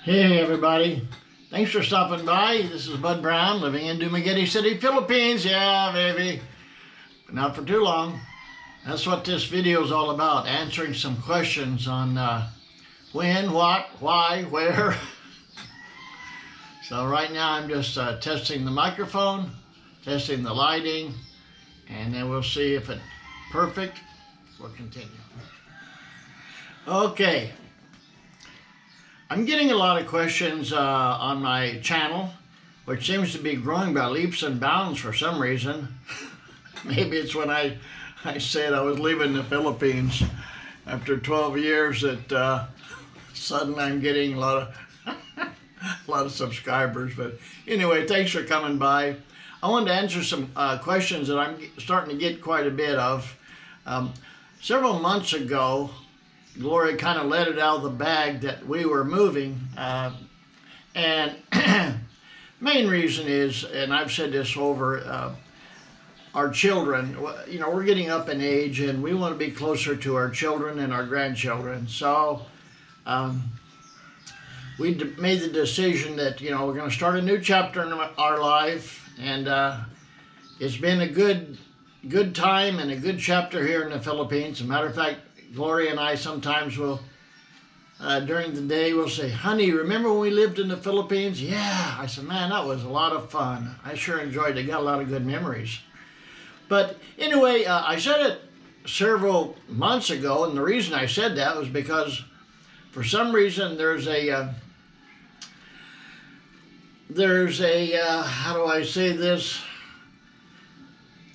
Hey everybody, thanks for stopping by. This is Bud Brown, living in Dumaguete City, Philippines. Yeah, baby, but not for too long. That's what this video is all about, answering some questions on when, what, why, where. So right now I'm just testing the microphone, testing the lighting, and then we'll see if it's perfect. We'll continue. Okay. I'm getting a lot of questions on my channel, which seems to be growing by leaps and bounds for some reason. Maybe it's when I said I was leaving the Philippines after 12 years that suddenly I'm getting a lot of subscribers. But anyway, thanks for coming by. I wanted to answer some questions that I'm starting to get quite a bit of. Several months ago, Gloria kind of let it out of the bag that we were moving, and main reason is, and I've said this over, our children. You know, we're getting up in age and we want to be closer to our children and our grandchildren. So we made the decision that, you know, we're going to start a new chapter in our life, and it's been a good time and a good chapter here in the Philippines. As a matter of fact, Gloria and I sometimes will, during the day, we'll say, honey, remember when we lived in the Philippines? Yeah. I said, man, that was a lot of fun. I sure enjoyed it. Got a lot of good memories. But anyway, I said it several months ago, and the reason I said that was because for some reason there's a how do I say this?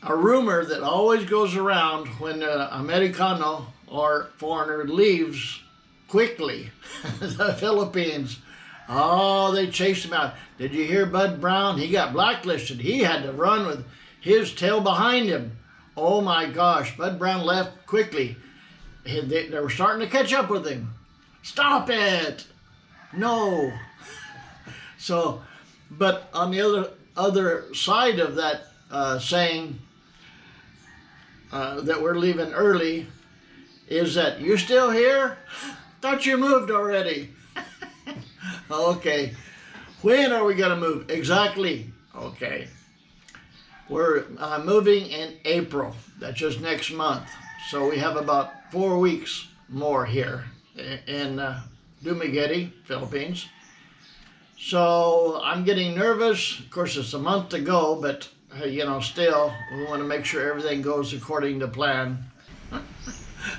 A rumor that always goes around when an Americano or foreigner leaves quickly the Philippines. Oh, they chased him out. Did you hear Bud Brown? He got blacklisted. He had to run with his tail behind him. Oh my gosh, Bud Brown left quickly. They were starting to catch up with him. Stop it! No. So, but on the other side of that saying that we're leaving early is that, you still here? Thought you moved already. Okay. When are we going to move? Exactly. Okay. We're moving in April. That's just next month. So we have about 4 weeks more here in Dumaguete, Philippines. So I'm getting nervous. Of course, it's a month to go, but you know, still, we want to make sure everything goes according to plan.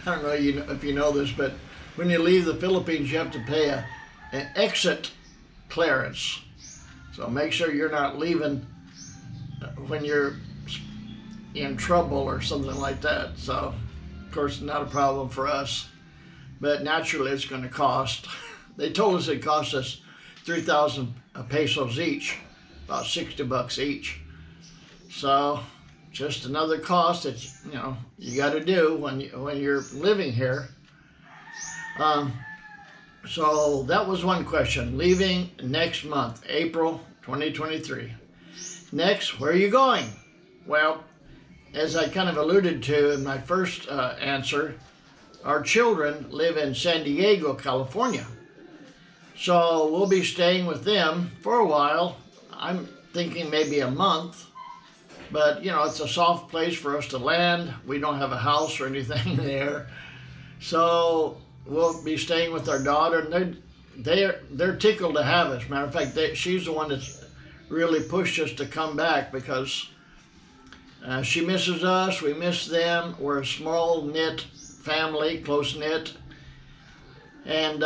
I don't know if you know this, but when you leave the Philippines, you have to pay an exit clearance. So make sure you're not leaving when you're in trouble or something like that. So, of course, not a problem for us, but naturally it's going to cost. They told us it cost us 3,000 pesos each, about 60 bucks each. So, just another cost that, you know, you got to do when you're living here. So that was one question. Leaving next month, April 2023. Next, where are you going? Well, as I kind of alluded to in my first answer, our children live in San Diego, California. So we'll be staying with them for a while. I'm thinking maybe a month. But, you know, it's a soft place for us to land. We don't have a house or anything there. So we'll be staying with our daughter. And they're tickled to have us. Matter of fact, she's the one that's really pushed us to come back, because she misses us. We miss them. We're a small knit family, close knit. And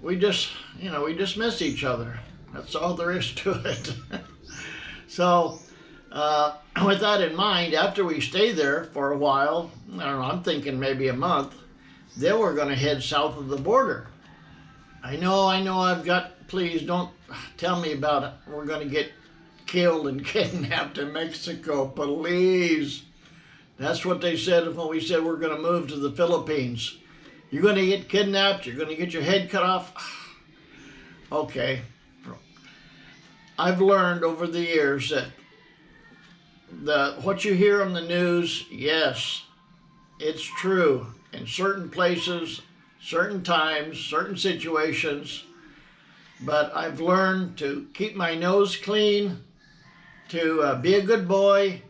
we just miss each other. That's all there is to it. So, with that in mind, after we stay there for a while, I don't know, I'm thinking maybe a month, then we're going to head south of the border. I know I've got, please don't tell me about it. We're going to get killed and kidnapped in Mexico, please. That's what they said when we said we're going to move to the Philippines. You're going to get kidnapped, you're going to get your head cut off. Okay. I've learned over the years that what you hear on the news, yes, it's true. In certain places, certain times, certain situations, but I've learned to keep my nose clean, to be a good boy,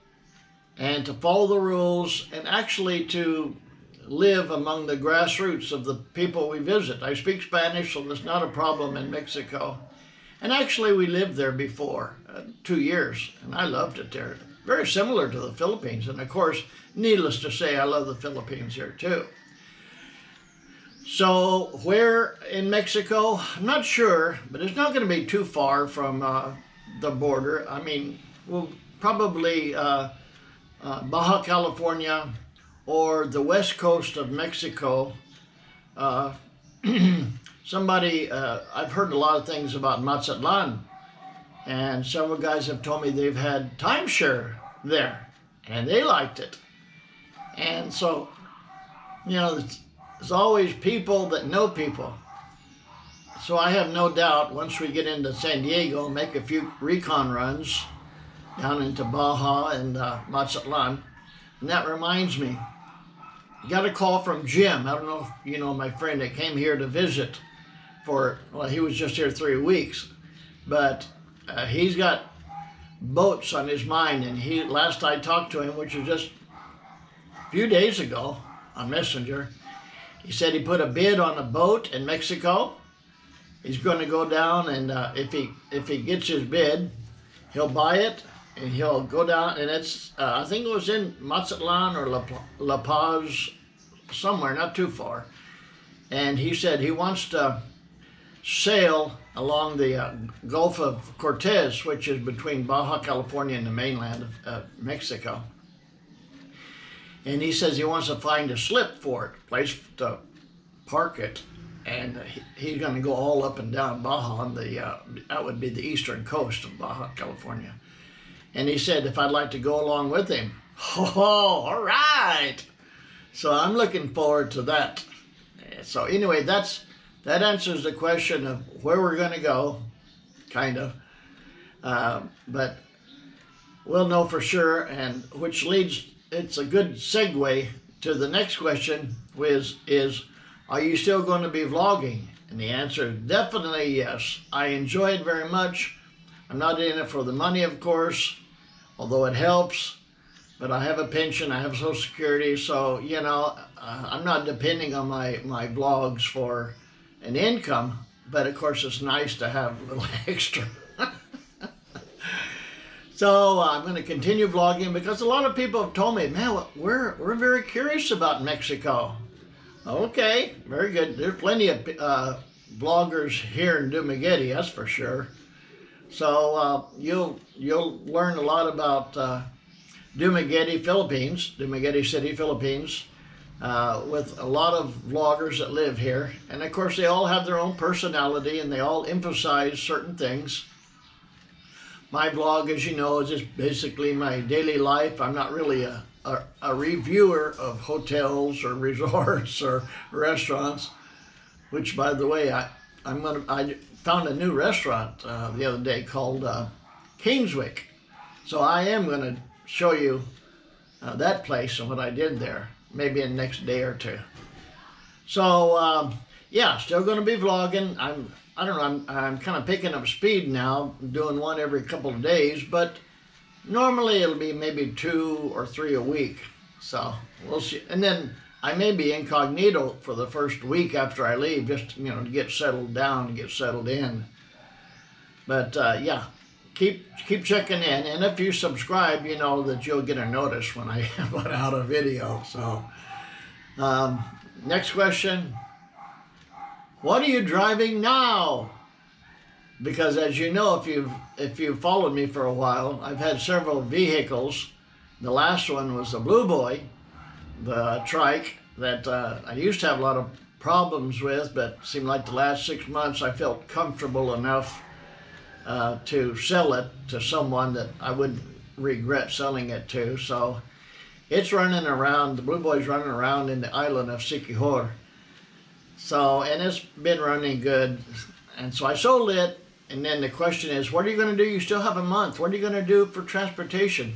and to follow the rules, and actually to live among the grassroots of the people we visit. I speak Spanish, so that's not a problem in Mexico. And actually, we lived there before, 2 years, and I loved it there. Very similar to the Philippines, and of course, needless to say, I love the Philippines here too. So, where in Mexico? I'm not sure, but it's not going to be too far from the border. I mean, we'll probably Baja California or the west coast of Mexico. Somebody, I've heard a lot of things about Mazatlan, and several guys have told me they've had timeshare there, and they liked it. And so, you know, there's always people that know people. So I have no doubt once we get into San Diego, make a few recon runs down into Baja and Mazatlan. And that reminds me, got a call from Jim. I don't know if you know my friend that came here to visit for, well, he was just here 3 weeks, but he's got boats on his mind, and last I talked to him, which was just a few days ago on Messenger, he said he put a bid on a boat in Mexico. He's going to go down, and if he gets his bid, he'll buy it, and he'll go down, and it's, I think it was in Mazatlan or La Paz, somewhere, not too far. And he said he wants to sail along the Gulf of Cortez, which is between Baja California and the mainland of Mexico. And he says he wants to find a slip for it, a place to park it. And he's going to go all up and down Baja on that would be the eastern coast of Baja California. And he said if I'd like to go along with him. Oh, all right. So I'm looking forward to that. So anyway, that answers the question of where we're going to go, kind of. But we'll know for sure, and which leads, it's a good segue to the next question, which is, are you still going to be vlogging? And the answer is definitely yes. I enjoy it very much. I'm not in it for the money, of course, although it helps. But I have a pension, I have Social Security, so, you know, I'm not depending on my vlogs for an income, but of course it's nice to have a little extra. So I'm going to continue vlogging because a lot of people have told me, man, we're very curious about Mexico. Okay, very good. There's plenty of vloggers here in Dumaguete, that's for sure. So you'll learn a lot about Dumaguete, Philippines, Dumaguete City, Philippines, with a lot of vloggers that live here. And of course, they all have their own personality and they all emphasize certain things. My vlog, as you know, is just basically my daily life. I'm not really a reviewer of hotels or resorts or restaurants, which, by the way, I found a new restaurant the other day called Kingswick. So I am going to show you that place and what I did there, maybe in the next day or two. So yeah, still going to be vlogging. I don't know, I'm kind of picking up speed now, doing one every couple of days, but normally it'll be maybe 2 or 3 a week. So we'll see. And then I may be incognito for the first week after I leave, just, you know, to get settled down, get settled in. But yeah, keep checking in. And if you subscribe, you know that you'll get a notice when I put out a video. So next question. What are you driving now? Because as you know, if you've followed me for a while, I've had several vehicles. The last one was the Blue Boy, the trike that I used to have a lot of problems with, but it seemed like the last 6 months I felt comfortable enough to sell it to someone that I wouldn't regret selling it to. So it's running around, the Blue Boy's running around in the island of Siquijor. So, and it's been running good. And so I sold it. And then the question is, what are you going to do? You still have a month. What are you going to do for transportation?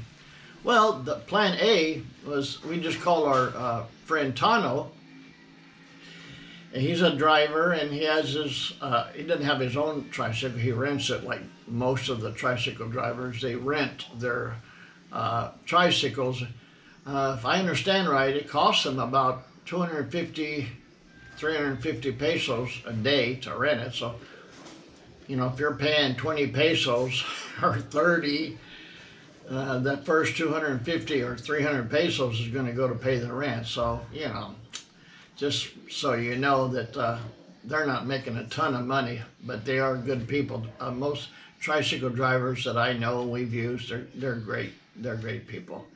Well, the plan A was we just call our friend Tano. He's a driver, and he has his, he doesn't have his own tricycle. He rents it like most of the tricycle drivers. They rent their tricycles. If I understand right, it costs them about 250, 350 pesos a day to rent it. So, you know, if you're paying 20 pesos or 30, that first 250 or 300 pesos is going to go to pay the rent. So, you know, just so you know that they're not making a ton of money, but they are good people. Most tricycle drivers that I know we've used, they're great. They're great people.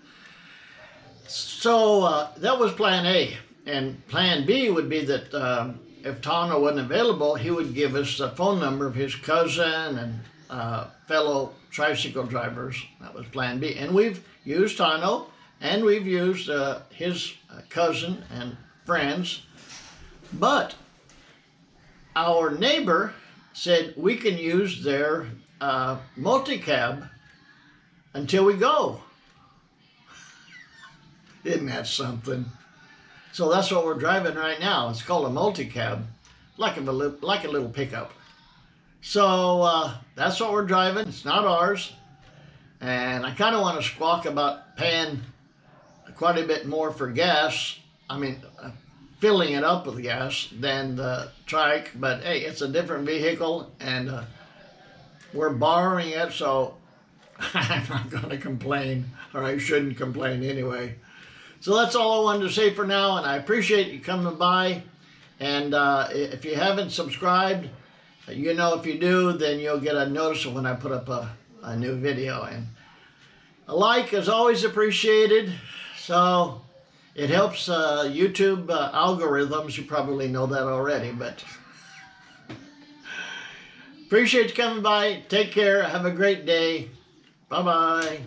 So that was plan A. And plan B would be that if Tano wasn't available, he would give us the phone number of his cousin and fellow tricycle drivers. That was plan B. And we've used Tano, and we've used his cousin and friends. But our neighbor said we can use their multi-cab until we go. Isn't that something? So that's what we're driving right now. It's called a multi-cab, like a little pickup. So that's what we're driving. It's not ours. And I kind of want to squawk about paying quite a bit more for gas. I mean, filling it up with gas than the trike. But hey, it's a different vehicle, and we're borrowing it, so I'm not going to complain, or I shouldn't complain anyway. So that's all I wanted to say for now, and I appreciate you coming by. And if you haven't subscribed, you know, if you do, then you'll get a notice when I put up a new video. And a like is always appreciated, so it helps YouTube algorithms. You probably know that already, but appreciate you coming by. Take care. Have a great day. Bye-bye.